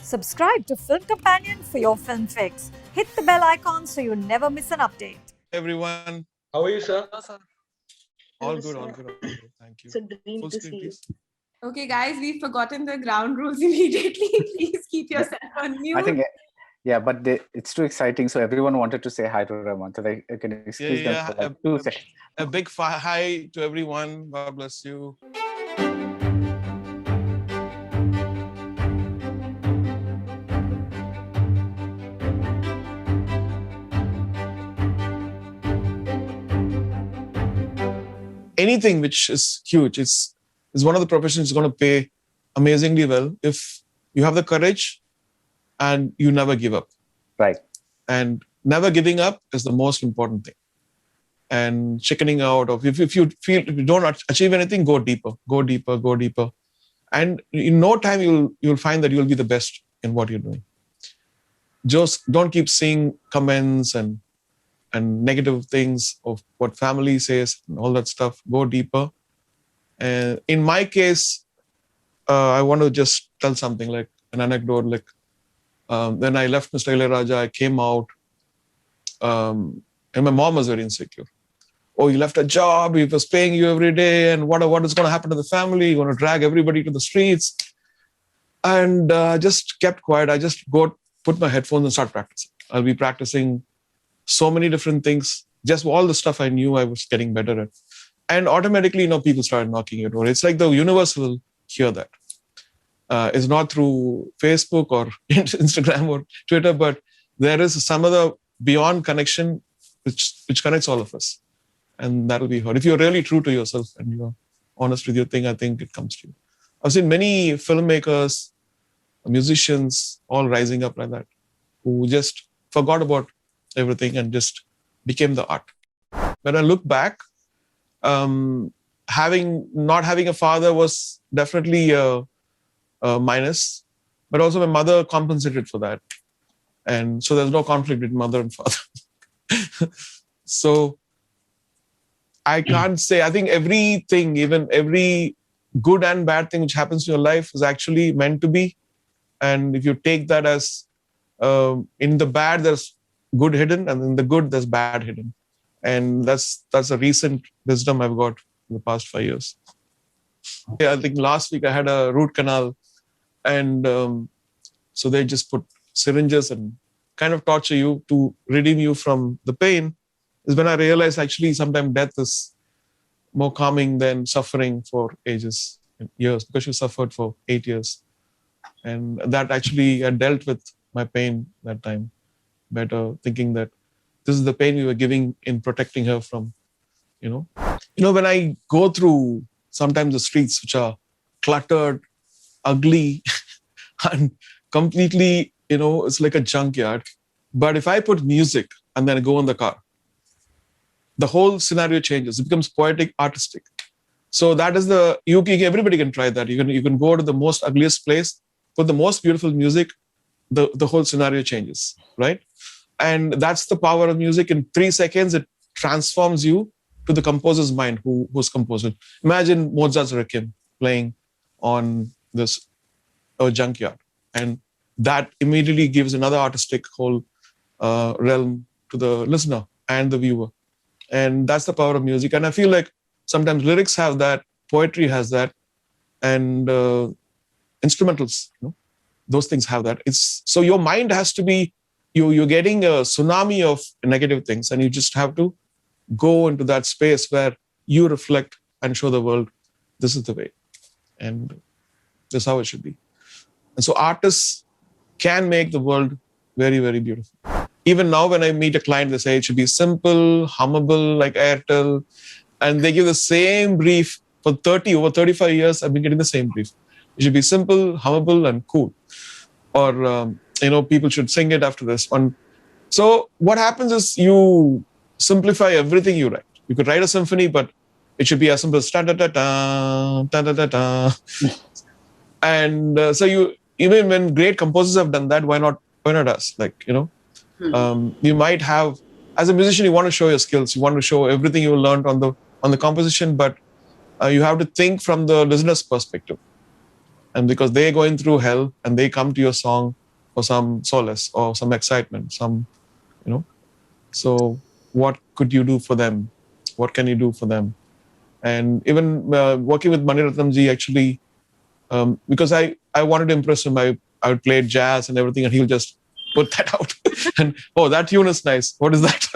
Subscribe to Film Companion for your film fix. Hit the bell icon so you never miss an update. Everyone, How are you, sir? all good, all good, all good. Thank you. It's a dream Full to screen, see you. please. Okay, guys, we've forgotten the ground rules immediately. Please keep yourself on mute. I think, yeah, but it's too exciting. So everyone wanted to say hi to Rahman. So they can excuse them for like 2 seconds. A big hi to everyone. God bless you. Anything which is huge is one of the professions going to pay amazingly well if you have the courage and you never give up. Right. And never giving up is the most important thing. And chickening out of if you feel if you don't achieve anything, go deeper, go deeper, go deeper. And in no time you'll find that you'll be the best in what you're doing. Just don't keep seeing comments and negative things of what family says and all that stuff. Go deeper. And in my case, I want to just tell something like an anecdote. Like when I left Mr. Ilayaraja, I came out, and my mom was very insecure. Oh, you left a job, he was paying you every day, and what is going to happen to the family? You're going to drag everybody to the streets. And I just kept quiet. I just put my headphones and start practicing. I'll be practicing so many different things, just all the stuff I knew I was getting better at. And automatically, people started knocking your door. It's like the universe will hear that. It's not through Facebook or Instagram or Twitter, but there is some other beyond connection which connects all of us. And that'll be heard. If you're really true to yourself and you're honest with your thing, I think it comes to you. I've seen many filmmakers, musicians, all rising up like that, who just forgot about everything and just became the art. When I look back, not having a father was definitely a minus, but also my mother compensated for that. And so there's no conflict between mother and father. So I can't say, I think everything, even every good and bad thing which happens in your life is actually meant to be. And if you take that as in the bad, there's good hidden, and in the good, there's bad hidden. And that's a recent wisdom I've got in the past 5 years. Yeah, I think last week I had a root canal, and so they just put syringes and kind of torture you to redeem you from the pain. Is when I realized actually sometimes death is more calming than suffering for ages and years, because you suffered for 8 years. And that actually I dealt with my pain that time better, thinking that this is the pain we were giving in protecting her from, when I go through sometimes the streets which are cluttered, ugly, and completely, it's like a junkyard. But if I put music and then I go in the car, the whole scenario changes. It becomes poetic, artistic. So that is everybody can try that. You can go to the most ugliest place, put the most beautiful music, the whole scenario changes, right? And that's the power of music. In 3 seconds, it transforms you to the composer's mind who's composed it. Imagine Mozart's Requiem playing on this junkyard. And that immediately gives another artistic whole realm to the listener and the viewer. And that's the power of music. And I feel like sometimes lyrics have that, poetry has that, and instrumentals, those things have that. So your mind has to be, you're getting a tsunami of negative things, and you just have to go into that space where you reflect and show the world, this is the way. And this is how it should be. And so artists can make the world very, very beautiful. Even now, when I meet a client, they say it should be simple, hummable, like Airtel. And they give the same brief for over 35 years. I've been getting the same brief. It should be simple, hummable, and cool. Or, people should sing it after this one. So what happens is you simplify everything you write. You could write a symphony, but it should be as simple as ta-da-da-da, ta-da-da-da. And so even when great composers have done that, why not us? You might have, as a musician, you want to show your skills. You want to show everything you learned on the composition, but you have to think from the listener's perspective. And because they're going through hell and they come to your song for some solace or some excitement, so what could you do for them? What can you do for them? And even working with Mani Ratnamji, actually, because I wanted to impress him, I would play jazz and everything, and he'll just put that out. And, oh, that tune is nice. What is that?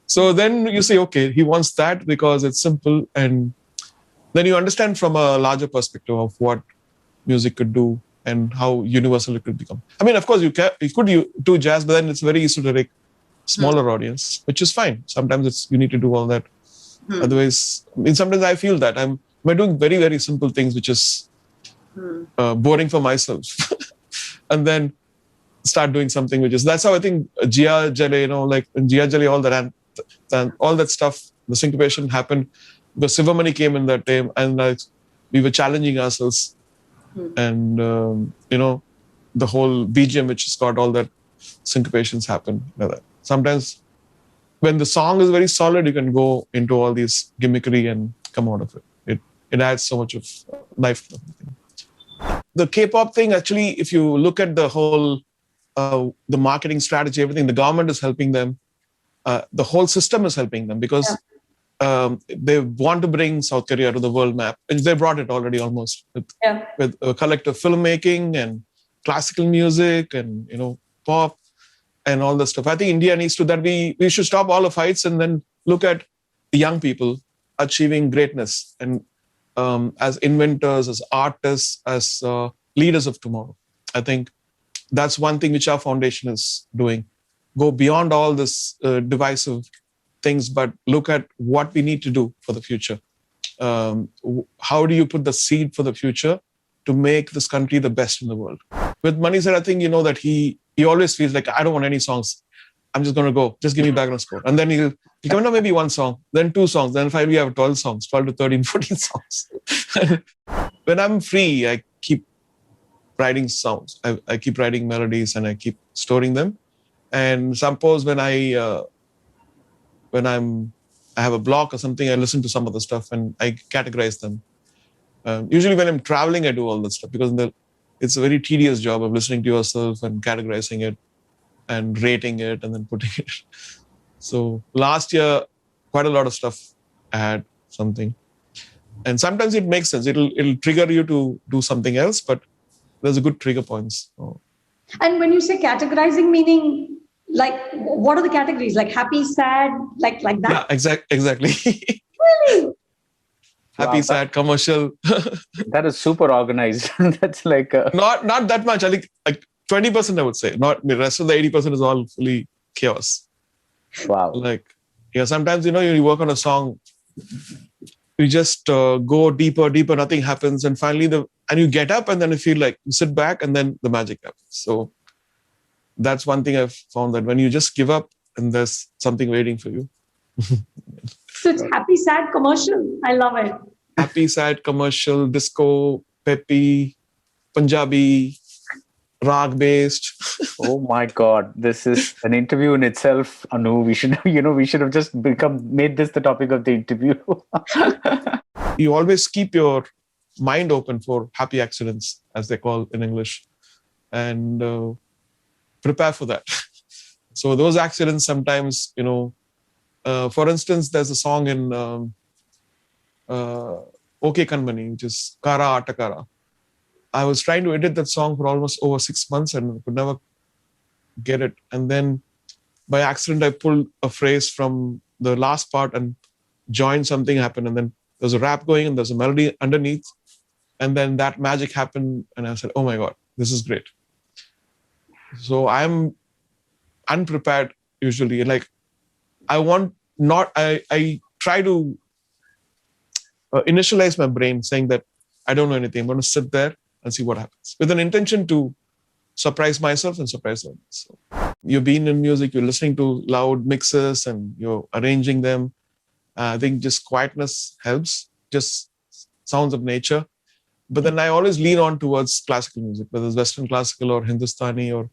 So then you say, okay, he wants that because it's simple. And then you understand from a larger perspective of what music could do and how universal it could become. I mean, of course, you could do jazz, but then it's very esoteric, smaller audience, which is fine. Sometimes you need to do all that. Otherwise, sometimes I feel that I'm doing very, very simple things, which is boring for myself. And then start doing something which is, that's how I think Jia Jale, like in Jia Jale, all that stuff, the syncopation happened because Sivamani came in that time, and we were challenging ourselves. And, the whole BGM, which has got all that syncopations happen. Sometimes when the song is very solid, you can go into all these gimmickry and come out of it. It adds so much of life to everything. The K-pop thing, actually, if you look at the whole, the marketing strategy, everything, the government is helping them. The whole system is helping them because they want to bring South Korea to the world map. And they brought it already almost with collective filmmaking and classical music and, pop and all this stuff. I think India needs to, that we should stop all the fights and then look at the young people achieving greatness and as inventors, as artists, as leaders of tomorrow. I think that's one thing which our foundation is doing. Go beyond all this divisive things, but look at what we need to do for the future. How do you put the seed for the future to make this country the best in the world? With Mani sir, I think that he always feels like, I don't want any songs. I'm just going to go. Just give me background score. And then he'll come down maybe one song, then two songs. Then finally we have 12 songs, 12 to 13, 14 songs. When I'm free, I keep writing songs. I keep writing melodies and I keep storing them. And suppose when I have a block or something, I listen to some of the stuff and I categorize them. Usually when I'm traveling, I do all that stuff because it's a very tedious job of listening to yourself and categorizing it and rating it and then putting it. So last year, quite a lot of stuff I had something. And sometimes it makes sense. It'll trigger you to do something else, but there's a good trigger points. And when you say categorizing, meaning like what are the categories? Like happy, sad, like that? Yeah, exactly. Really? Happy, sad, commercial. That is super organized. That's like not that much. I think like 20%, I would say. Not the rest of the 80% is all fully chaos. Wow. Like, sometimes, you work on a song, you just go deeper, nothing happens. And finally, and you get up and then you feel like you sit back and then the magic happens. So that's one thing I've found, that when you just give up and there's something waiting for you. So it's happy, sad, commercial. I love it. Happy, sad, commercial, disco, peppy, Punjabi, rag based. Oh my God, this is an interview in itself, Anu. We should have just made this the topic of the interview. You always keep your mind open for happy accidents, as they call in English, and prepare for that. So those accidents sometimes, for instance, there's a song in OK Kanmani, which is Kara Atakara. I was trying to edit that song for almost over 6 months and could never get it. And then by accident, I pulled a phrase from the last part and joined, something happened. And then there's a rap going and there's a melody underneath. And then that magic happened. And I said, oh my God, this is great. So I'm unprepared usually. Like I try to initialize my brain saying that I don't know anything. I'm going to sit there and see what happens with an intention to surprise myself and surprise others. So you've been in music, you're listening to loud mixes and you're arranging them. I think just quietness helps, just sounds of nature. But then I always lean on towards classical music, whether it's Western classical or Hindustani or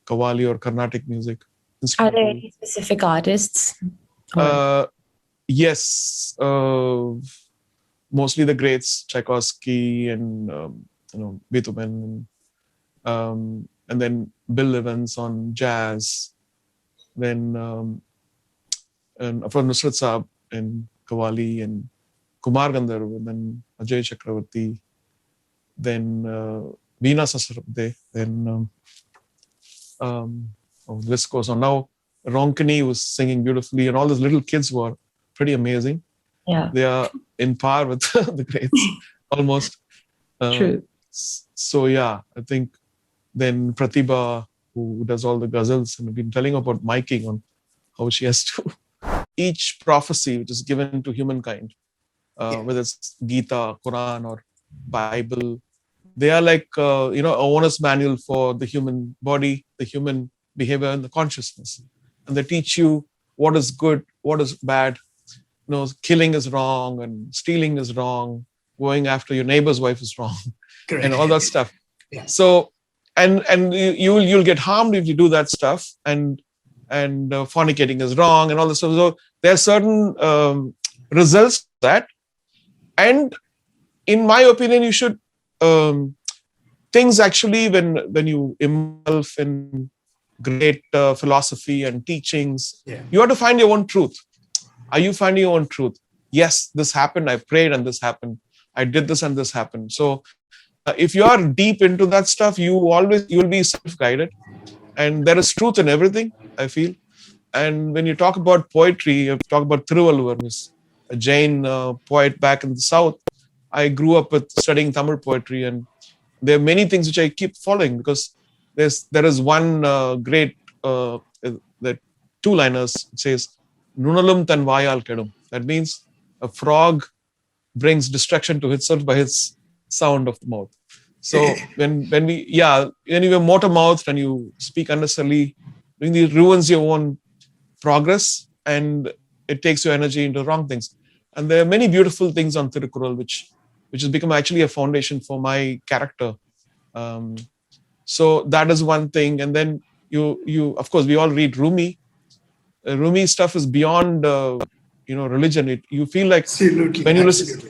Qawwali or Carnatic music. Are there any specific artists? Yes. Mostly the greats, Tchaikovsky and Beethoven, and then Bill Evans on jazz, then and from Nusrat Saab and Kawali and Kumar Gandharv, and then Ajay Chakravarti, then Veena Sasarabde, then the list goes on. Now Ronkini was singing beautifully, and all those little kids were pretty amazing. Yeah. They are in par with the greats, almost. True. So yeah, I think then Pratibha, who does all the ghazals, and we've been telling about miking on how she has to each prophecy which is given to humankind, whether it's Gita, Quran, or Bible, they are like an owner's manual for the human body, the human behavior, and the consciousness, and they teach you what is good, what is bad. Killing is wrong, and stealing is wrong. Going after your neighbor's wife is wrong, Correct. and all that stuff. Yeah. So, and you'll get harmed if you do that stuff, and fornicating is wrong, and all this stuff. So there are certain results to that, and in my opinion, you should things actually when you immerse in great philosophy and teachings, you have to find your own truth. Are you finding your own truth? Yes, this happened. I prayed and this happened. I did this and this happened. So if you are deep into that stuff, you'll be self-guided, and there is truth in everything, I feel. And when you talk about poetry, you talk about Thiruvalluvar, who's a Jain poet back in the south. I grew up with studying Tamil poetry, and there are many things which I keep following, because there is one great that two-liners. It says, "Nunalum tan vayal kedum." That means a frog brings destruction to itself by its sound of the mouth. So when you have motor mouth and you speak unnecessarily, it ruins your own progress, and it takes your energy into wrong things. And there are many beautiful things on Tirukkural which has become actually a foundation for my character. So that is one thing. And then you of course we all read Rumi. Rumi stuff is beyond religion. You feel like Absolutely. when you listen,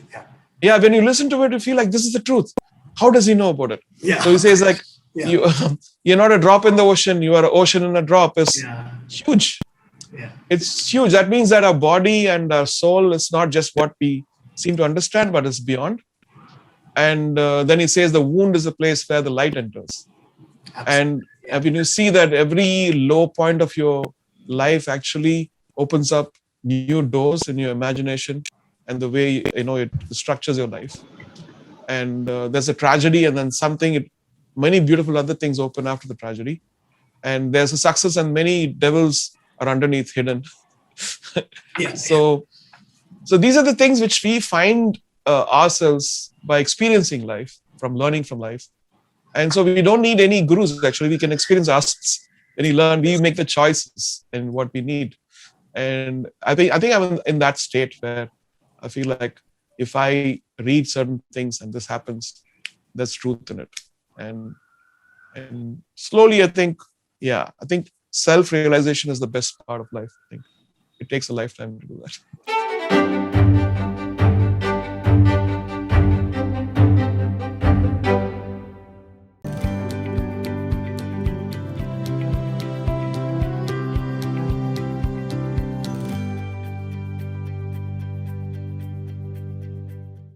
when you listen to it, you feel like this is the truth. How does he know about it? Yeah. So he says like you're not a drop in the ocean, you are an ocean in a drop. Is huge. Yeah. It's huge. That means that our body and our soul is not just what we seem to understand, but it's beyond. And then he says the wound is a place where the light enters. Absolutely. And when you see that every low point of your life actually opens up new doors in your imagination and the way it structures your life. And there's a tragedy, and then many beautiful other things open after the tragedy. And there's a success, and many devils are underneath, hidden. So these are the things which we find ourselves by experiencing life, from learning from life. And so we don't need any gurus. Actually, we can experience us. When we learn, we make the choices in what we need. And I think I'm in that state where I feel like if I read certain things and this happens, there's truth in it. And slowly, I think self-realization is the best part of life. I think it takes a lifetime to do that.